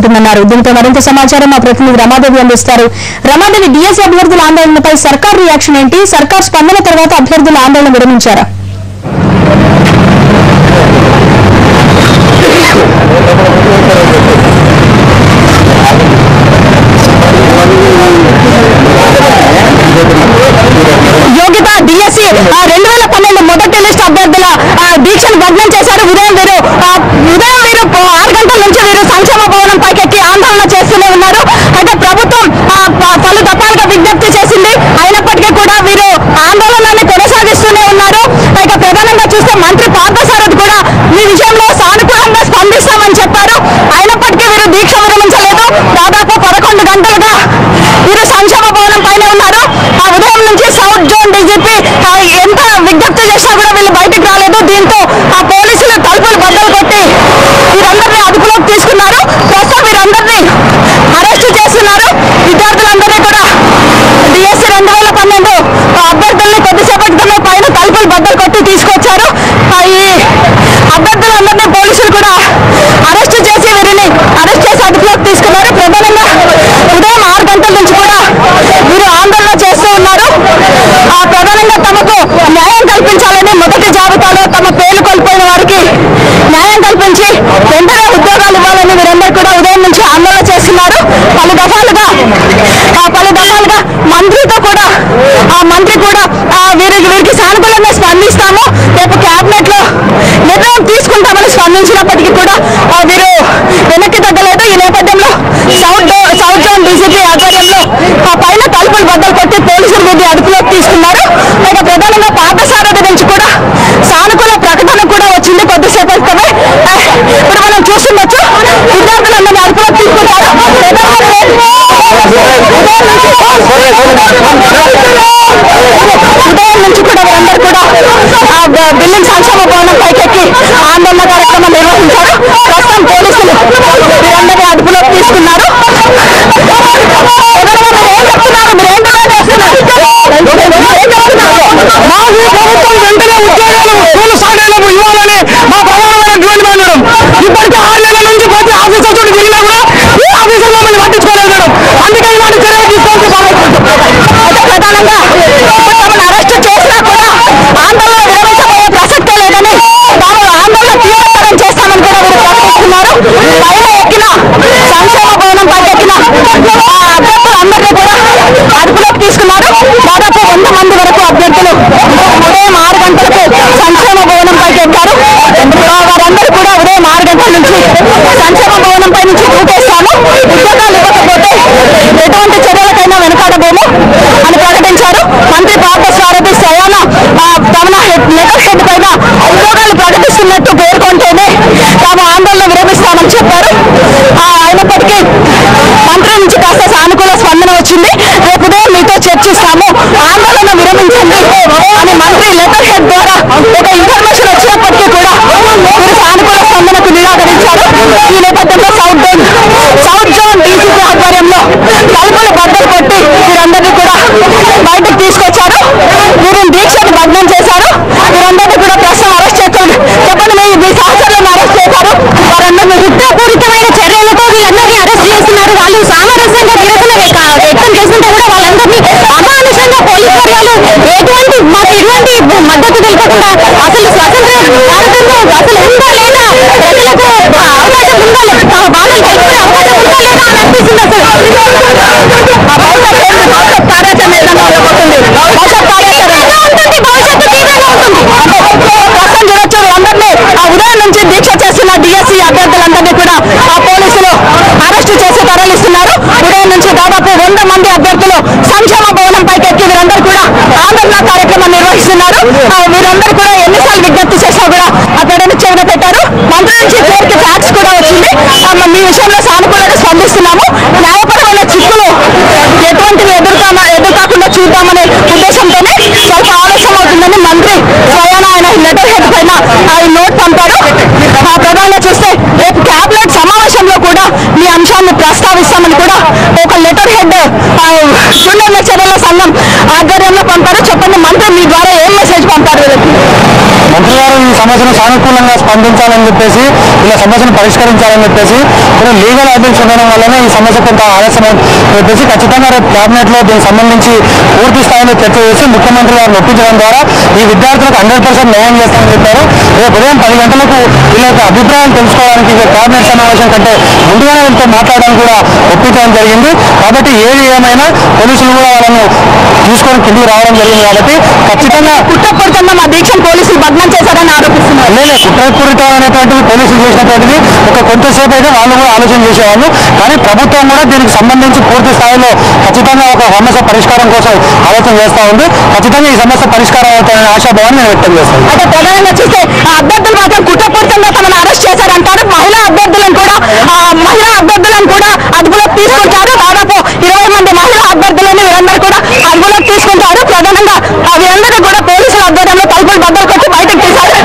ఉంటుందన్నారు. దీంతో మరింత సమాచారం మా ప్రతినిధి రమాదేవి అందిస్తారు. రమాదేవి, డిఎస్సీ అభ్యర్థుల ఆందోళనపై సర్కార్ రియాక్షన్ ఏంటి? సర్కార్ స్పందన తర్వాత అభ్యర్థుల ఆందోళన విరమించారా? యోగిత డిఎస్సీ 2012 మొదటి లిస్ట్ అభ్యర్థుల దీక్షను భగ్నం చేశారు. ఉదయం వీరు 6 గంటల నుంచి వీరు సంక్షేమ భవనం పైకెక్కి ఆందోళన చేస్తూనే ఉన్నారు. అయితే ప్రభుత్వం పలు దఫాలుగా విజ్ఞప్తి చేసింది. అయినప్పటికీ కూడా వీరు ఆందోళనని కొనసాగిస్తూనే ఉన్నారు. ఇక ప్రధానంగా చూస్తే మంత్రి పార్థసారథి కూడా ఈ విషయంలో సానుకూలంగా స్పందిస్తామని చెప్పారు. అయినప్పటికీ వీరు దీక్ష విరమించలేదు. దాదాపు 11 గంటలుగా వీరు సంక్షేమ భవనం పైన ఉన్నారు. ఉదయం నుంచి సౌత్ జోన్ డీజీపీ ఎంత విజ్ఞప్తి చేసినా కూడా వీళ్ళు బయటకు రాలేదు. దీంతో పోలీసులు తలుపులు బద్దలు కొట్టి వీరందరినీ అదుపులోకి తీసుకున్నారు. ప్రస్తుతం వీరందరినీ అరెస్టు చేస్తున్నారు. విద్యార్థులందరినీ కూడా డిఎస్సీ 2012 అభ్యర్థుల్ని కొద్దిసేపటి క్రితం పైన తలుపులు బద్దలు కొట్టి తీసుకొచ్చారు. ఈ అభ్యర్థులందరినీ పోలీసులు కూడా అరెస్టు చేసి వీరిని అరెస్ట్ చేసి అదుపులోకి తీసుకున్నారు. ప్రధానంగా ఉదయం 6 గంటల నుంచి కూడా వీరు ఆందోళన చేస్తూ ఉన్నారు. ప్రధానంగా తమకు న్యాయం కల్పించాలని, మొదటి జాబితాలో తమ పేర్లు కోల్పోయిన వారికి న్యాయం కల్పించి వెంటనే ఉద్యోగాలు ఇవ్వాలని వీరందరూ కూడా ఉదయం నుంచి ఆందోళన చేస్తున్నారు. పలు దఫాలుగా మంత్రితో కూడా మంత్రి కూడా వీరికి సానుకూలంగా స్పందిస్తాము, రేపు క్యాబినెట్ లో నిర్ణయం తీసుకుంటామని స్పందించినప్పటికీ కూడా వీరు వెనక్కి తగ్గలేదు. ఈ నేపథ్యంలో సౌత్ జోన్ డీసీపీ ఆధ్వర్యంలో పైన తలుపులు బద్దలు కొట్టి పోలీసులు వీరిని అదుపులోకి తీసుకున్నారు. ఇక ప్రధానంగా పార్థసారథి నుంచి కూడా సానుకూల ప్రకటన కూడా వచ్చింది కొద్దిసేపటి క్రితమే. ఇప్పుడు మనం చూస్తుండొచ్చు, విద్యార్థులందరినీ అదుపులోకి తీసుకున్నారు. ఉదయం నుంచి కూడా వీరందరూ కూడా బిల్డింగ్ సంక్షేమ భవనం పైకెక్కి ఆందోళన కార్యక్రమం నిర్వహించారు. ప్రస్తుతం పోలీసులు వీరందరినీ అదుపులోకి తీసుకున్నారు. వెంటనే ఉద్యోగాలు స్కూల్ సాగేలకు ఇవ్వాలని మా ప్రధానమైనటువంటి మేడం. ఇప్పటికే 6 నెలల నుంచి ప్రతి ఆఫీసర్ తోటి తిరిగినా కూడా ఈ ఆఫీసర్ మమ్మల్ని పట్టించుకోలేదు మేడం. అందుకే ఇలాంటి చర్యలు తీసుకోవాల్సి ప్రధానంగా తమను అరెస్ట్ చేసినా కూడా ఆందోళన విరమించబోయే ప్రసక్తే లేదని, తాము ఆందోళన తీవ్రతరం చేస్తామని కూడా వీరు ప్రకటిస్తున్నారు. పైన ఎక్కిన సంక్షేమ భవనం పైన ఎక్కిన అభ్యర్థులందరినీ కూడా అదుపులోకి తీసుకున్నారు. దాదాపు 100 మంది వరకు అభ్యర్థులు ఉదయం 6 గంటలకు సంక్షేమ భవనం పైకి ఎక్కారు. వారందరూ కూడా ఉదయం 6 గంటల నుంచి సంక్షేమ భవనం పై నుంచి దూకేస్తాము, ఉద్యోగాలు ఇవ్వకపోతే ఎటువంటి చర్యలకైనా వెనుకాడబోము అని ప్రకటించారు. మంత్రి పార్థసారథి స్వయాన తమ లెటర్ హెడ్ పైన ఉద్యోగాలు ప్రకటిస్తున్నట్టు పేర్కొంటేనే తాము ఆందోళన విరమిస్తామని చెప్పారు. అయినప్పటికీ మంత్రి నుంచి కాస్త సానుకూల స్పందన వచ్చింది. రేపు ఉదయం మీతో చర్చిస్తాము, ఆందోళన విరమించండి అని మంత్రి లెటర్ హెడ్ ద్వారా ఒక ఇన్ఫర్మేషన్ వచ్చినప్పటికీ కూడా వీరు సానుకూల స్పందనకు నిరాకరించారు. ఈ నేపథ్యంలో సౌత్ జోన్ డీసీపీ ఆధ్వర్యంలో తలుపులు బద్దలు కొట్టి వీరందరినీ కూడా బయటకు తీసుకొచ్చారు. వీరిని దీక్షను భగ్నం చేశారు. వీరందరినీ కూడా ప్రస్తుతం అరెస్ట్ చేశారు. చెప్పండి, మీ సహచరులను అరెస్ట్ చేశారు. వారందరినీ హత్యాపూరితమైన చర్యలతో వీళ్ళందరినీ అరెస్ట్ చేస్తున్నారు. వాళ్ళు సామరస్యంగా నిరసన వ్యక్తం చేస్తుంటే కూడా వాళ్ళందరినీ అమానుషంగా పోలీసు వర్గాలు ఎటువంటి మద్దతు తెలుపకుండా అసలు స్వతంత్ర భారతంలో అసలు ఉందా లేదా, ప్రజలకు అవకాశం ఉందా లేదా, వాళ్ళని తెలుసుకునే అవకాశం ఉందా లేదా అని అనిపిస్తుంది. భవిష్యత్ కార్యాచరణ ఏదైనా ఉండబోతుంది. భవిష్యత్ కార్యాచరణ ఉంటుంది, భవిష్యత్తు తీవ్రంగా ఉంటుంది. ప్రస్తుతం చూడొచ్చు, అందరినీ ఉదయం నుంచి దీక్ష చేస్తున్న డిఎస్సీ అభ్యర్థులందరినీ కూడా పోలీసులు అరెస్టు చేసి తరలిస్తున్నారు. ఉదయం నుంచి దాదాపు 100 మంది అభ్యర్థులు సంక్షేమ భవనం పైకి ఎక్కి వీరందరూ కూడా ఆందోళన కార్యక్రమం నిర్వహిస్తున్నారు. వీరందరూ కూడా ఎన్నిసార్లు విజ్ఞప్తి చేసినా కూడా అక్కడనే చెవిన పెట్టారు. మంత్రి నుంచి క్లియర్కి ఫ్యాక్స్ కూడా వచ్చింది. మీ విషయంలో సానుకూలంగా స్పందిస్తున్నాము, న్యాయపరమైన చిక్కులు ఎటువంటివి ఎదుర్కాకుండా చూద్దామనే ఉద్దేశంతోనే ಸ್ವಲ್ಪ ఆలస్యం అవుతుందని మంత్రి స్వయాన ఆయన లెటర్ హెడ్ పైన నోట్ పంపారు. ప్రధానంగా చూస్తే రేపు క్యాబినెట్ సమావేశంలో కూడా ఈ అంశాన్ని ప్రస్తావిస్తామని కూడా ఒక లెటర్ హెడ్ శూన్య చర్యల సంఘం ఆధ్వర్యంలో పంపారు. చెప్పండి మంత్రి, మీ ద్వారా ఏం మెసేజ్ పంపారు? మంత్రి గారు ఈ సమస్యను సానుకూలంగా స్పందించాలని చెప్పేసి, ఇలా సమస్యను పరిష్కరించాలని చెప్పేసి ఇప్పుడు లీగల్ అడ్మిన్స్ ఉండడం వల్లనే ఈ సమస్య కొంత ఆలస్యం చెప్పేసి ఖచ్చితంగా రేపు క్యాబినెట్ లో దీనికి సంబంధించి పూర్తి స్థాయిలో చర్చ చేసి ముఖ్యమంత్రి గారిని ఒప్పించడం ద్వారా ఈ విద్యార్థులకు 100% న్యాయం చేస్తామని చెప్పారు. రేపు ఉదయం 10 గంటలకు వీళ్ళ యొక్క అభిప్రాయం తెలుసుకోవడానికి క్యాబినెట్ సమావేశం కంటే ముందుగానే వీళ్ళతో మాట్లాడడానికి కూడా ఒప్పించడం జరిగింది. కాబట్టి ఏది ఏమైనా పోలీసులు కూడా వాళ్ళను తీసుకొని కిందికి రావడం జరిగింది. కాబట్టి ఖచ్చితంగా కుట్రపూరితంగా మా దీక్షను పోలీసులు భగ్నం చేశారని ఆరోపిస్తున్నారు. లేదు, కుట్రపూరితం అనేటువంటిది పోలీసులు చేసినటువంటిది కొంతసేపు అయితే వాళ్ళు కూడా ఆలోచన చేసేవాళ్ళు. కానీ ప్రభుత్వం కూడా దీనికి సంబంధించి పూర్తి స్థాయిలో ఖచ్చితంగా ఒక సమస్య పరిష్కారం కోసం ఆలోచన చేస్తూ ఉంది. ఖచ్చితంగా ఈ సమస్య పరిష్కారం అవుతాయనే ఆశాభావాన్ని నేను వ్యక్తం చేస్తాను. అయితే ప్రధానంగా చూస్తే అభ్యర్థులు మాత్రం కుట్రపూరితంగా తమను అరెస్ట్ చేశారంటారు. మహిళా అభ్యర్థులను కూడా అదుపులోకి తీసుకుంటారు. దాదాపు 20 మంది మహిళా అభ్యర్థులను వీరందరూ కూడా అదుపులోకి తీసుకుంటారు. ప్రధానంగా వీరందరూ కూడా పోలీసుల ఆధ్వర్యంలో తలుపులు బద్దలు కొట్టి బయటకు తీశారు.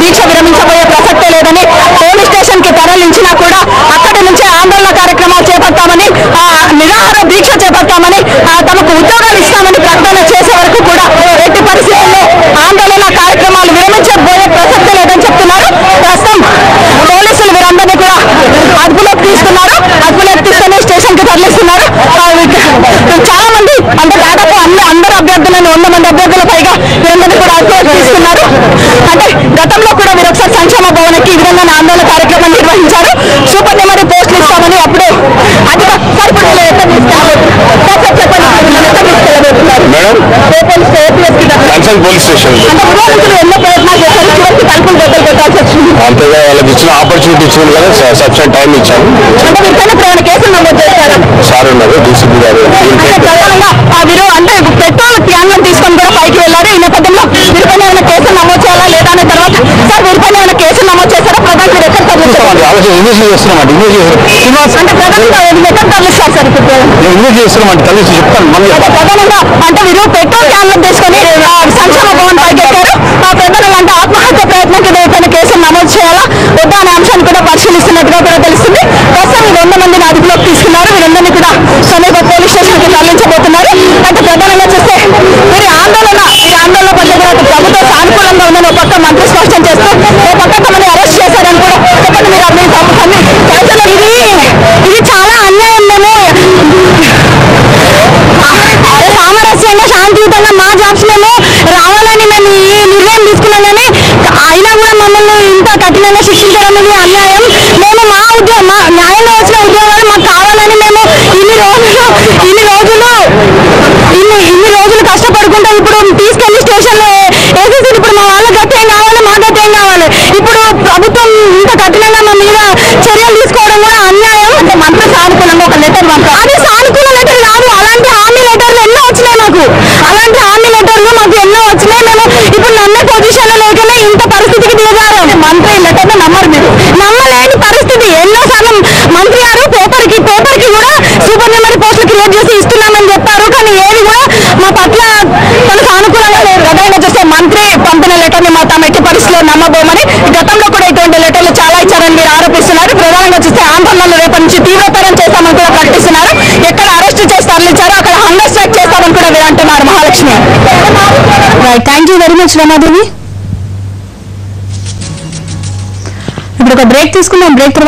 దీక్ష విరమించబోయే ప్రసక్తే లేదని పోలీస్ స్టేషన్ కి తరలించినా కూడా అక్కడి నుంచే ఆందోళన కార్యక్రమాలు చేపడతామని నిరాహార దీక్ష చేపడతామని తమకు ఉద్యోగాలు ఇస్తామని ప్రకటన చేసే వరకు కూడా ఎట్టి పరిస్థితుల్లో ఆందోళన కార్యక్రమాలు విరమించబోయే ప్రసక్తే లేదని చెప్తున్నారు. ప్రస్తుతం పోలీసులు వీరందరినీ కూడా అదుపులోకి తీసుకున్నారు. అదుపులోకి తీసుకుని స్టేషన్ కి తరలిస్తున్నారు. చాలా మంది అంటే దాదాపు అందరు అభ్యర్థులను 100 మంది అభ్యర్థుల పైగా వీరందరినీ కూడా అదుపులోకి తీసుకున్నారు. అంటే గతంలో కూడా మీరు ఒకసారి సంక్షేమ భవన్కి ఈ విధంగా ఆందోళన కార్యక్రమం నిర్వహించారు. సూపర్ నెంబర్ పోస్టులు ఇస్తామని అప్పుడే అది సరిపడలే పోలీస్ స్టేషన్ ఎన్నో ప్రయత్నాలు చేశారు. చివరికి తలుపులు బద్దలు కొట్టాల్సి వచ్చింది. అంతేగా వాళ్ళకి ఇచ్చిన ఆపర్చునిటీ ఇచ్చింది కదా, సఫిషియెంట్ టైం ఇచ్చాను. అంటే వీరిపైన ఏమైనా కేసులు నమోదు చేశారు సార్ ఉన్నారు డీసీపీ గారు. ప్రధానంగా వీరు అంటే పెట్రోల్ క్యాన్లను తీసుకొని కూడా పైకి వెళ్ళారు. ఈ నేపథ్యంలో వీరిపైన ఏమైనా కేసులు నమోదు చేయాలా లేదా అనే తర్వాత సార్ వీరిపైన ఏమైనా కేసులు నమోదు చేశారా? ప్రధాన మీరు ఎక్కడ తరలిస్తారు? ఇన్వెస్ట్ చేస్తున్నామండి. అంటే ప్రధానంగా ఎక్కడ తరలిస్తారు సార్? ఇన్వెస్ట్ చేస్తున్నామండి, తల్లిసి చెప్తాను. ప్రధానంగా అంటే వీరు పెట్రోల్ క్యాన్లను తీసుకొని సంక్షేమ భవన్ పైకి ఎక్కారు. ప్రధానంగా అంటే ఆత్మహత్య ప్రయత్నం వీరిపైన కేసులు నమోదు చేయాలా వద్దా అనే అంశాన్ని కూడా పరిశీలిస్తున్నట్టుగా కూడా తెలుస్తుంది. ప్రస్తుతం 100 మందిని అదుపులోకి తీసుకున్నారు. వీరందరినీ కూడా సమీప పోలీస్ స్టేషన్ కి తరలించబోతున్నారు. అయితే ప్రధానంగా చూస్తే వీరి ఆందోళన పట్ల కూడా ప్రభుత్వ సానుకూలంగా ఉందని ఒక పక్క మంత్రి స్పష్టం చేస్తూ ఒక పక్క తమని అరెస్ట్ చేశారని కూడా చెప్పండి. ఇది చాలా అన్యాయం. మేము సామరస్యంగా శాంతియుతంగా మా జాబ్స్ మేము రావాలని మేము ఈ నిర్ణయం తీసుకున్నాం. కానీ అయినా కూడా మమ్మల్ని ఇంత కఠినంగా శిక్షించడం ఇది అన్యాయం. మేము మా సానుకూలంగా ఒక లెటర్ పంపారు. అది సానుకూల లెటర్ కాదు, అలాంటి హామీ లెటర్లు ఎన్నో వచ్చినాయి మాకు. అలాంటి హామీ లెటర్లు మాకు ఎన్నో వచ్చినాయి. మేము ఇప్పుడు నమ్మే పొజిషన్ లో లేకనే ఇంత పరిస్థితికి దిగారు. మంత్రి లెటర్ను నమ్మరు, మీరు నమ్మలేని పరిస్థితి. ఎన్నోసార్లు మంత్రి గారు పేపర్కి కూడా సూపర్ నెంబర్ పోస్టులు క్రియేట్ చేసి ఇస్తున్నామని చెప్పారు, కానీ ఏది కూడా మా పట్ల తనకు అనుకూలంగా లేదు. గతంలో చూస్తే మంత్రి పంపిన లెటర్ని మా తమ ఎట్టి పరిస్థితిలో నమ్మబోమని, గతంలో కూడా ఇటువంటి లెటర్లు చాలా ఇచ్చారని మీరు ఆరోపిస్తున్నారు. ప్రధానంగా చూస్తే ఆందోళనలు రేపటి నుంచి తీవ్రతరం చేస్తామని కూడా ప్రకటిస్తున్నారు. ఎక్కడ అరెస్ట్ చేసి తరలించారో అక్కడ హంగర్ స్ట్రైక్ చేస్తామని కూడా మీరు అంటున్నారు. Mahalakshmi, thank you very much Ramadevi. ఇప్పుడు ఒక బ్రేక్ తీసుకున్నాం. బ్రేక్